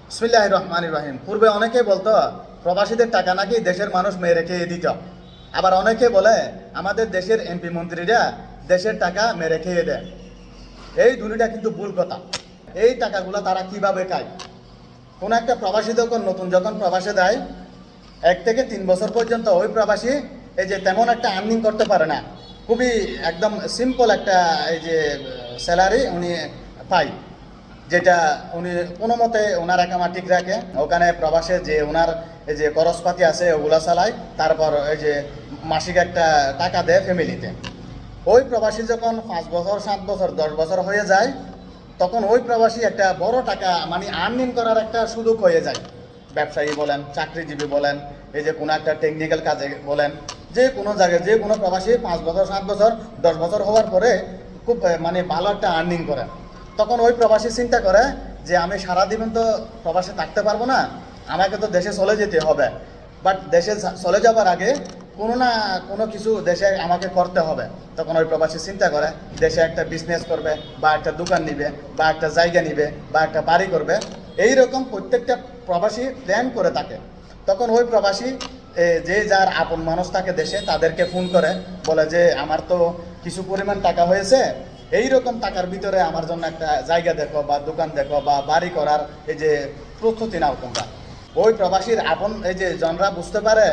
বিসমিল্লাহির রহমানির রহিম। পূর্বে অনেকে বলতো প্রবাসীদের টাকা নাকি দেশের মানুষ মেরে খেয়ে দিত। আবার অনেকে বলে আমাদের দেশের এমপি মন্ত্রীরা দেশের টাকা মেরে খেয়ে দেয়। এই দুটোটা কিন্তু ভুল কথা। এই টাকাগুলো তারা কিভাবে খায়? কোনো একটা প্রবাসী যখন প্রবাসে দেয় 1 থেকে 3 বছর পর্যন্ত ওই প্রবাসী এই যে তেমন একটা আর্নিং করতে পারে না। খুবই একদম সিম্পল একটা এই যে স্যালারি উনি পায়, যেটা উনি কোনো মতে ওনার একামা ঠিক রাখে। ওখানে প্রবাসে যে ওনার এই যে খরচপাতি আছে ওগুলা চালায়, তারপর এই যে মাসিক একটা টাকা দেয় ফ্যামিলিতে। ওই প্রবাসী যখন 5 বছর 7 বছর 10 বছর হয়ে যায়, তখন ওই প্রবাসী একটা বড় টাকা মানে আর্নিং করার একটা সুযোগ হয়ে যায়। ব্যবসায়ী বলেন, চাকরিজীবী বলেন, এই যে কোনো একটা টেকনিক্যাল কাজে বলেন, যে কোনো জায়গায় যে কোনো প্রবাসী 5 বছর 7 বছর 10 বছর হওয়ার পরে খুব মানে ভালো একটা আর্নিং করে। তখন ওই প্রবাসী চিন্তা করে যে আমি সারা জীবন তো প্রবাসে থাকতে পারবো না, আমাকে তো দেশে চলে যেতে হবে। বাট দেশে চলে যাবার আগে কোনো না কোনো কিছু দেশে আমাকে করতে হবে। তখন ওই প্রবাসী চিন্তা করে দেশে একটা বিজনেস করবে, বা একটা দোকান নিবে, বা একটা জায়গা নিবে, বা একটা বাড়ি করবে। এই রকম প্রত্যেকটা প্রবাসী প্ল্যান করে থাকে। তখন ওই প্রবাসী যে যার আপন মানুষ থাকে দেশে, তাদেরকে ফোন করে বলে যে আমার তো কিছু পরিমাণ টাকা হয়েছে, এই রকম টাকার ভিতরে আমার জন্য একটা জায়গা দেখো, বা দোকান দেখো, বা বাড়ি করার এই যে প্রস্তুতি নাও তোমরা। ওই প্রবাসীর আপন এই যে জনরা বুঝতে পারে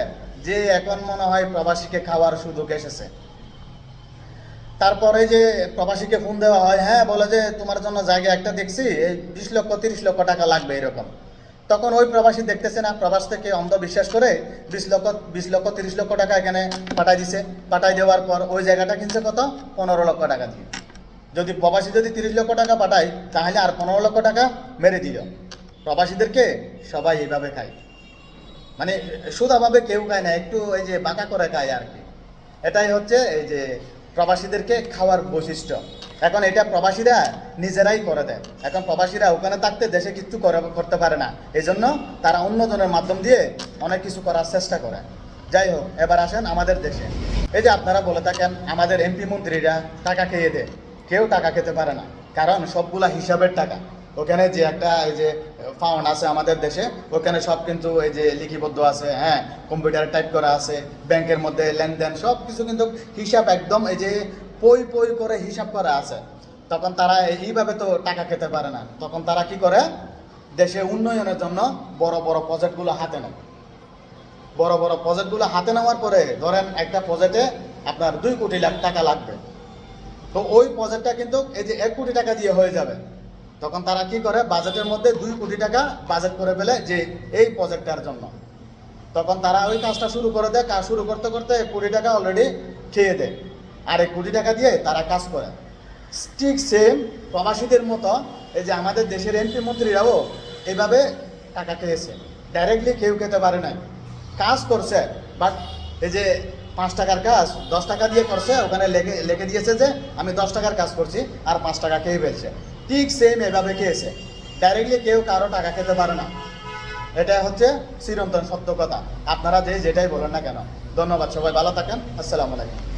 যে এখন মনে হয় প্রবাসীকে খাওয়ার সুযোগ এসেছে। তারপরে যে প্রবাসীকে ফোন দেওয়া হয়, হ্যাঁ বলে যে তোমার জন্য জায়গা একটা দেখছি, এই 20 লক্ষ 30 লক্ষ টাকা লাগবে এরকম। তখন ওই প্রবাসী দেখতেছে না, প্রবাস থেকে অন্ধ বিশ্বাস করে 20 লক্ষ 30 লক্ষ টাকা এখানে পাঠাই দিছে। পাঠাই দেওয়ার পর ওই জায়গাটা কিনছে কত? 15 লক্ষ টাকা দিয়ে। যদি প্রবাসী 30 লক্ষ টাকা পাঠায়, তাহলে আর 15 লক্ষ টাকা মেরে দিল। প্রবাসীদেরকে সবাই এইভাবে খায়, মানে সুদাভাবে কেউ খায় না, একটু এই যে বাঁকা করে খায় আর কি। এটাই হচ্ছে এই যে প্রবাসীদেরকে খাওয়ার বৈশিষ্ট্য। এখন এটা প্রবাসীরা নিজেরাই করে দেয়। এখন প্রবাসীরা ওখানে থাকতে দেশে কিছু করতে পারে না, এই জন্য তারা অন্যজনের মাধ্যম দিয়ে অনেক কিছু করার চেষ্টা করে। যাই হোক, এবার আসেন আমাদের দেশে। এই যে আপনারা বলে থাকেন আমাদের এমপি মন্ত্রীরা টাকা খেয়ে দেয়, কেউ টাকা খেতে পারে না, কারণ সবগুলা হিসাবের টাকা। ওখানে যে একটা এই যে ফাউন্ড আছে আমাদের দেশে, ওখানে সব কিন্তু এই যে লিখিবদ্ধ আছে, হ্যাঁ, কম্পিউটারে টাইপ করা আছে, ব্যাংকের মধ্যে লেনদেন সব কিছু কিন্তু হিসাব একদম এই যে পই পই করে হিসাব করা আছে। তখন তারা এইভাবে তো টাকা খেতে পারে না। তখন তারা কি করে? দেশে উন্নয়নের জন্য বড় বড় প্রজেক্টগুলো হাতে নেয়। বড় বড় প্রজেক্টগুলো হাতে নেওয়ার পরে ধরেন একটা প্রজেক্টে আপনার 2 কোটি টাকা লাগবে, তো ওই প্রজেক্টটা কিন্তু এই যে 1 কোটি টাকা দিয়ে হয়ে যাবে। তখন তারা কি করে? বাজেটের মধ্যে 2 কোটি টাকা বাজেট করে ফেলে যে এই প্রজেক্টটার জন্য। তখন তারা ওই কাজটা শুরু করে দেয়। কাজ শুরু করতে করতে 1 কোটি টাকা অলরেডি খেয়ে দেয়, আর 1 কোটি টাকা দিয়ে তারা কাজ করে। ঠিক সেম প্রবাসীদের মতো এই যে আমাদের দেশের এমপি মন্ত্রীরাও এইভাবে টাকা খেয়েছে। ডাইরেক্টলি কেউ খেতে পারে নাই, কাজ করছে, বাট এই যে 5 টাকার কাজ 10 টাকা দিয়ে করছে, ওখানে লেগে দিয়েছে যে আমি 10 টাকার কাজ করছি, আর 5 টাকা খেয়ে ফেলছে। ঠিক সেম এভাবে খেয়েছে। ডাইরেক্টলি কেউ কারো টাকা খেতে পারে না। এটা হচ্ছে চিরন্তন সত্য কথা, আপনারা যেটাই বলেন না কেন। ধন্যবাদ, সবাই ভালো থাকেন। আসসালামু আলাইকুম।